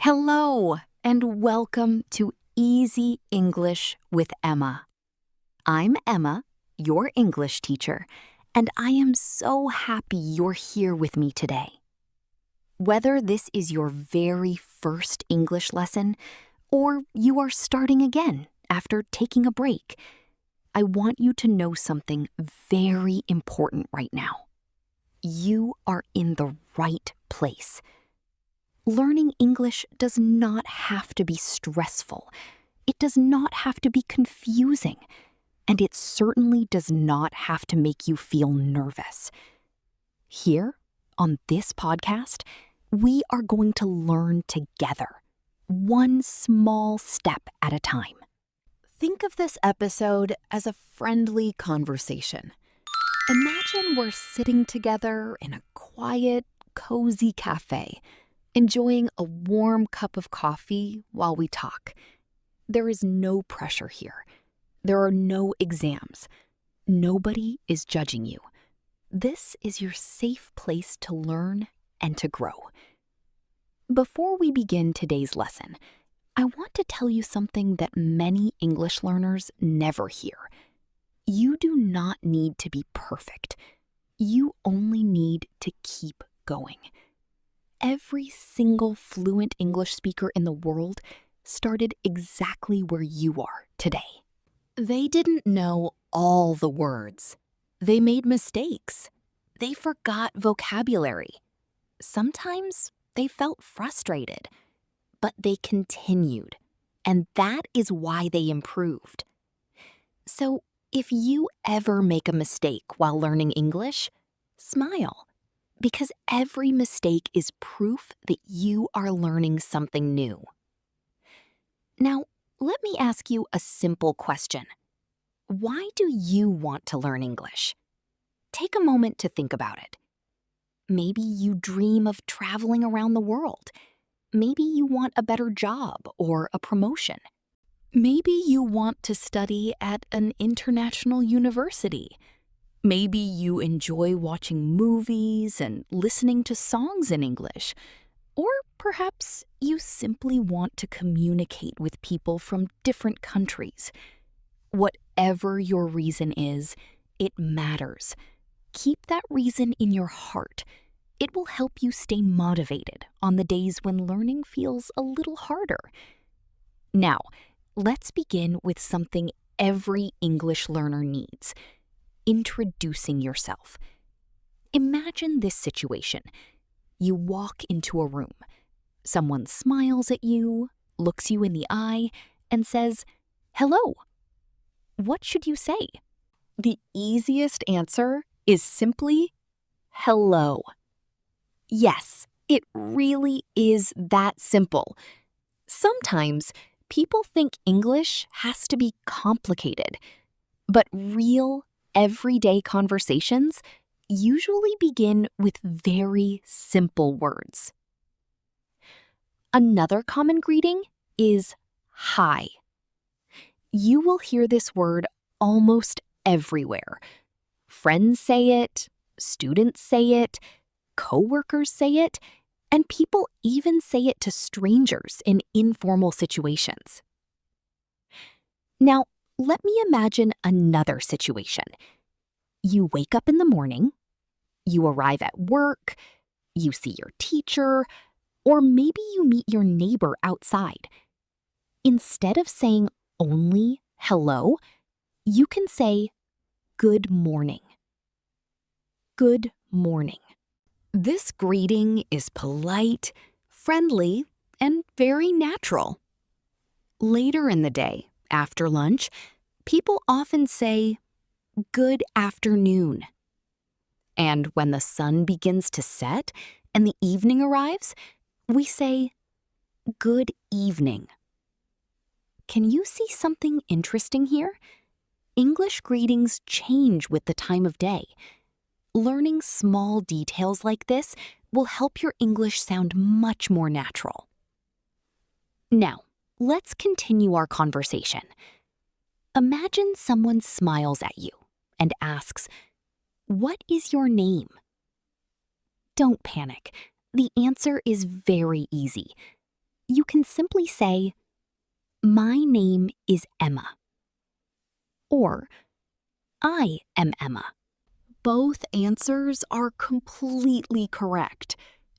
Hello, and welcome to Easy English with Emma. I'm Emma, your English teacher, and I am so happy you're here with me today. Whether this is your very first English lesson or you are starting again after taking a break, I want you to know something very important right now. You are in the right place. Learning English does not have to be stressful. It does not have to be confusing. And it certainly does not have to make you feel nervous. Here, on this podcast, we are going to learn together, one small step at a time. Think of this episode as a friendly conversation. Imagine we're sitting together in a quiet, cozy cafe, enjoying a warm cup of coffee while we talk. There is no pressure here. There are no exams. Nobody is judging you. This is your safe place to learn and to grow. Before we begin today's lesson, I want to tell you something that many English learners never hear. You do not need to be perfect. You only need to keep going. Every single fluent English speaker in the world started exactly where you are today. They didn't know all the words. They made mistakes. They forgot vocabulary. Sometimes they felt frustrated, but they continued, and that is why they improved. So, if you ever make a mistake while learning English, smile. Because every mistake is proof that you are learning something new. Now, let me ask you a simple question. Why do you want to learn English? Take a moment to think about it. Maybe you dream of traveling around the world. Maybe you want a better job or a promotion. Maybe you want to study at an international university. Maybe you enjoy watching movies and listening to songs in English. Or perhaps you simply want to communicate with people from different countries. Whatever your reason is, it matters. Keep that reason in your heart. It will help you stay motivated on the days when learning feels a little harder. Now, let's begin with something every English learner needs. Introducing yourself. Imagine this situation. You walk into a room. Someone smiles at you, looks you in the eye, and says, "Hello." What should you say? The easiest answer is simply, "Hello." Yes, it really is that simple. Sometimes people think English has to be complicated, but real everyday conversations usually begin with very simple words. Another common greeting is hi. You will hear this word almost everywhere. Friends say it, students say it, coworkers say it, and people even say it to strangers in informal situations. Now, let me imagine another situation. You wake up in the morning, you arrive at work, you see your teacher, or maybe you meet your neighbor outside. Instead of saying only hello, you can say good morning. Good morning. This greeting is polite, friendly, and very natural. Later in the day, after lunch, people often say, "Good afternoon." And when the sun begins to set and the evening arrives, we say, "Good evening." Can you see something interesting here? English greetings change with the time of day. Learning small details like this will help your English sound much more natural. Now, let's continue our conversation. Imagine someone smiles at you and asks, "What is your name?" Don't panic. The answer is very easy. you can simply say, "My name is Emma," or "I am Emma." Both answers are completely correct.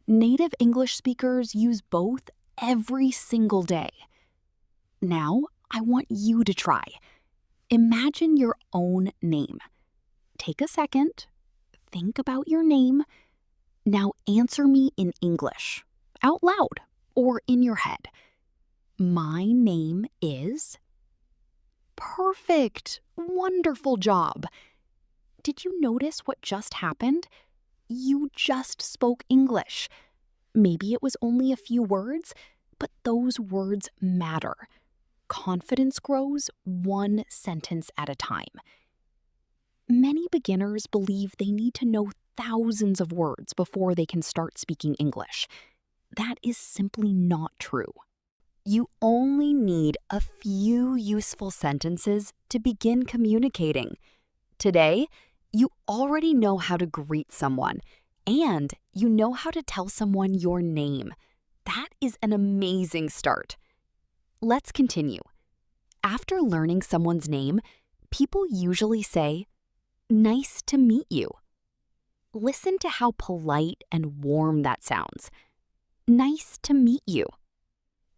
Native English speakers use both every single day. Now, I want you to try. Imagine your own name. Take a second, think about your name. Now answer me in English, out loud or in your head. My name is... Perfect! Wonderful job! Did you notice what just happened? You just spoke English. Maybe it was only a few words, but those words matter. Confidence grows one sentence at a time. Many beginners believe they need to know thousands of words before they can start speaking English. That is simply not true. You only need a few useful sentences to begin communicating. Today, you already know how to greet someone, and you know how to tell someone your name. That is an amazing start. Let's continue. After learning someone's name, people usually say, "Nice to meet you." Listen to how polite and warm that sounds. Nice to meet you.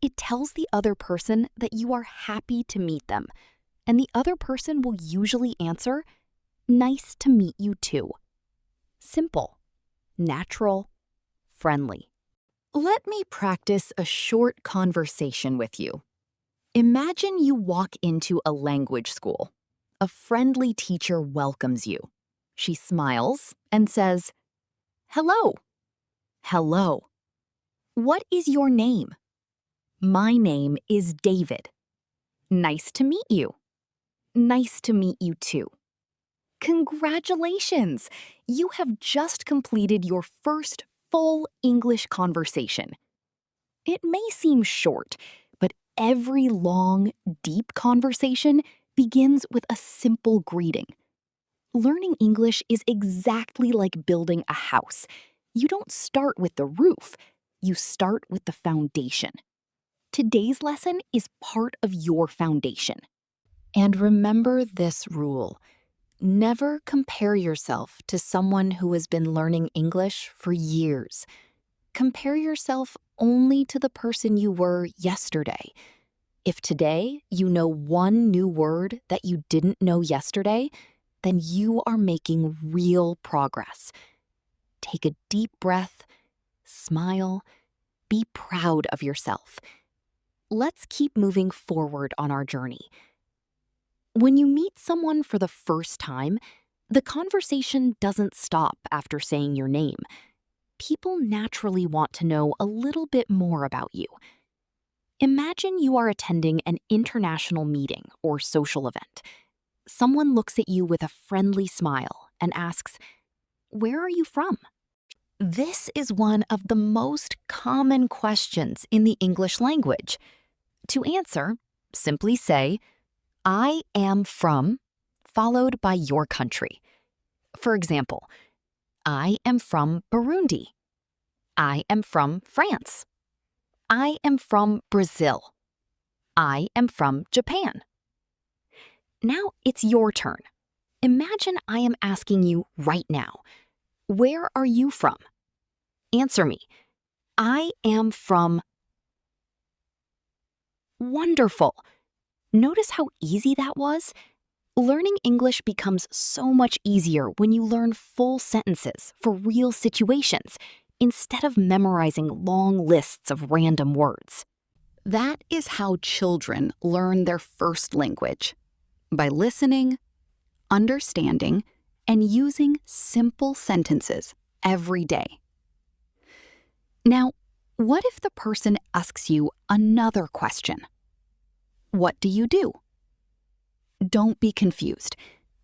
It tells the other person that you are happy to meet them, and the other person will usually answer, "Nice to meet you too." Simple, natural, friendly. Let me practice a short conversation with you. Imagine you walk into a language school. A friendly teacher welcomes you. She smiles and says, "Hello." "Hello. What is your name?" "My name is David." "Nice to meet you." "Nice to meet you too." Congratulations! You have just completed your first full English conversation. It may seem short, but every long, deep conversation begins with a simple greeting. Learning English is exactly like building a house. You don't start with the roof, you start with the foundation. Today's lesson is part of your foundation. And remember this rule. Never compare yourself to someone who has been learning English for years. Compare yourself only to the person you were yesterday. If today you know one new word that you didn't know yesterday, then you are making real progress. Take a deep breath, smile, be proud of yourself. Let's keep moving forward on our journey. When you meet someone for the first time, the conversation doesn't stop after saying your name. People naturally want to know a little bit more about you. Imagine you are attending an international meeting or social event. Someone looks at you with a friendly smile and asks, "Where are you from?" This is one of the most common questions in the English language. To answer, simply say, "I am from," followed by your country. For example, I am from Burundi. I am from France. I am from Brazil. I am from Japan. Now it's your turn. Imagine I am asking you right now, where are you from? Answer me. I am from... Wonderful! Notice how easy that was? Learning English becomes so much easier when you learn full sentences for real situations instead of memorizing long lists of random words. That is how children learn their first language, by listening, understanding, and using simple sentences every day. Now, what if the person asks you another question? What do you do? Don't be confused.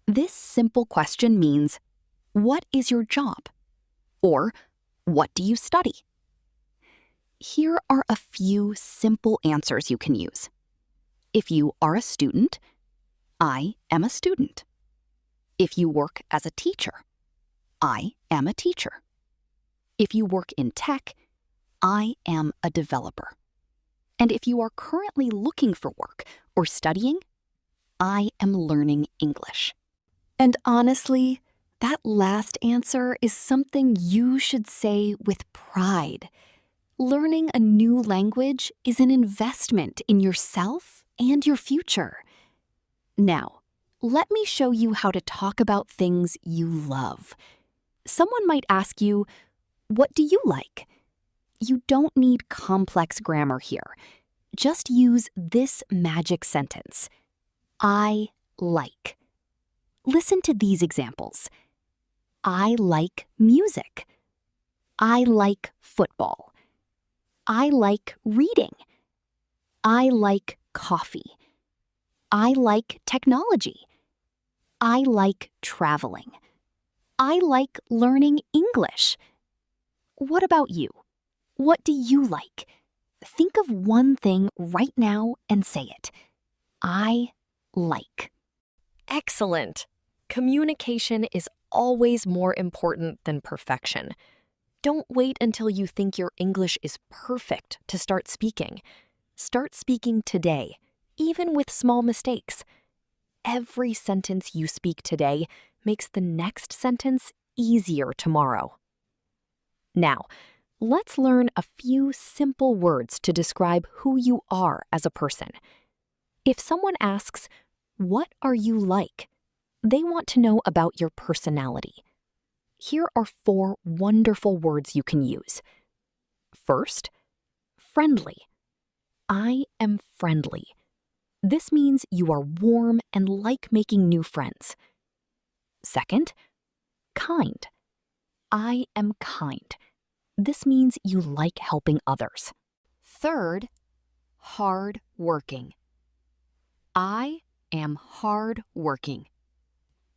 This simple question means, what is your job? Or, what do you study? Here are a few simple answers you can use. If you are a student, I am a student. If you work as a teacher, I am a teacher. If you work in tech, I am a developer. And if you are currently looking for work or studying, I am learning English. And honestly, that last answer is something you should say with pride. Learning a new language is an investment in yourself and your future. Now, let me show you how to talk about things you love. Someone might ask you, what do you like? You don't need complex grammar here. Just use this magic sentence. I like. Listen to these examples. I like music. I like football. I like reading. I like coffee. I like technology. I like traveling. I like learning English. What about you? What do you like? Think of one thing right now and say it. I like. Excellent! Communication is always more important than perfection. Don't wait until you think your English is perfect to start speaking. Start speaking today, even with small mistakes. Every sentence you speak today makes the next sentence easier tomorrow. Now, let's learn a few simple words to describe who you are as a person. If someone asks, "What are you like?" they want to know about your personality. Here are 4 wonderful words you can use. First, friendly. I am friendly. This means you are warm and like making new friends. Second, kind. I am kind. This means you like helping others. Third, hard working. I am hard working.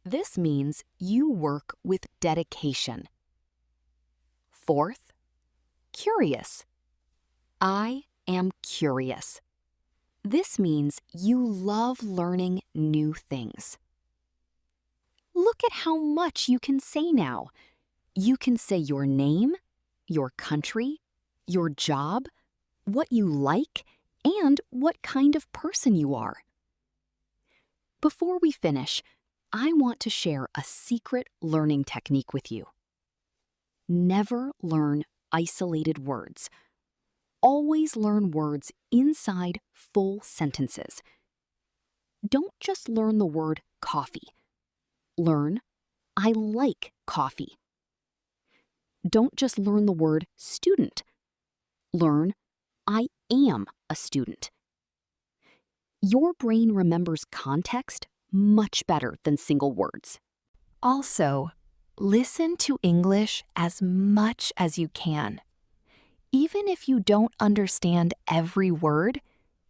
This means you work with dedication. Fourth, curious. I am curious. This means you love learning new things. Look at how much you can say now. You can say your name, your country, your job, what you like, and what kind of person you are. Before we finish, I want to share a secret learning technique with you. Never learn isolated words. Always learn words inside full sentences. Don't just learn the word coffee. Learn, I like coffee. Don't just learn the word student. Learn, I am a student. Your brain remembers context much better than single words. Also, listen to English as much as you can. Even if you don't understand every word,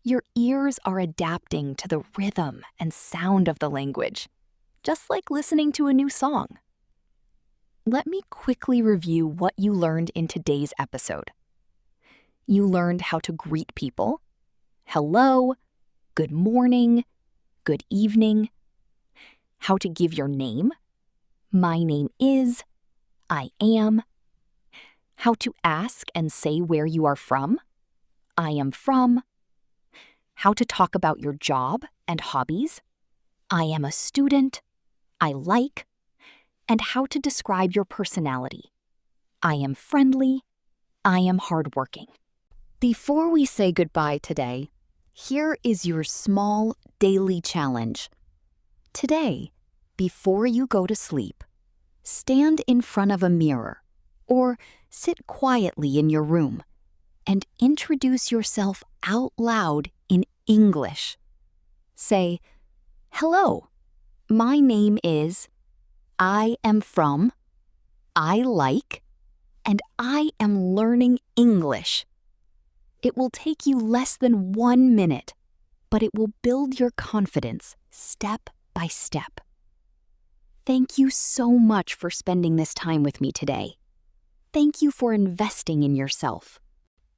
your ears are adapting to the rhythm and sound of the language, just like listening to a new song. Let me quickly review what you learned in today's episode. You learned how to greet people. Hello, good morning, good evening. How to give your name. My name is, I am. How to ask and say where you are from. I am from. How to talk about your job and hobbies. I am a student. I like. And how to describe your personality. I am friendly. I am hardworking. Before we say goodbye today, here is your small daily challenge. Today, before you go to sleep, stand in front of a mirror or sit quietly in your room and introduce yourself out loud in English. Say, "Hello, my name is, I am from, I like, and I am learning English." It will take you less than 1 minute, but it will build your confidence step by step. Thank you so much for spending this time with me today. Thank you for investing in yourself.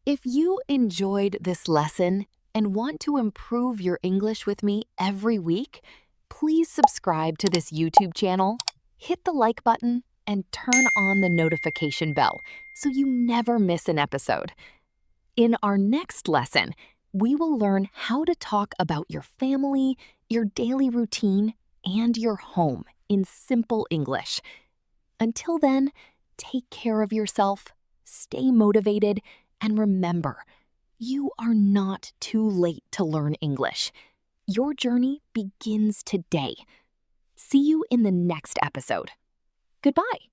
If you enjoyed this lesson and want to improve your English with me every week, please subscribe to this YouTube channel, hit the like button, and turn on the notification bell so you never miss an episode. In our next lesson, we will learn how to talk about your family, your daily routine, and your home in simple English. Until then, take care of yourself, stay motivated, and remember, you are not too late to learn English. Your journey begins today. See you in the next episode. Goodbye.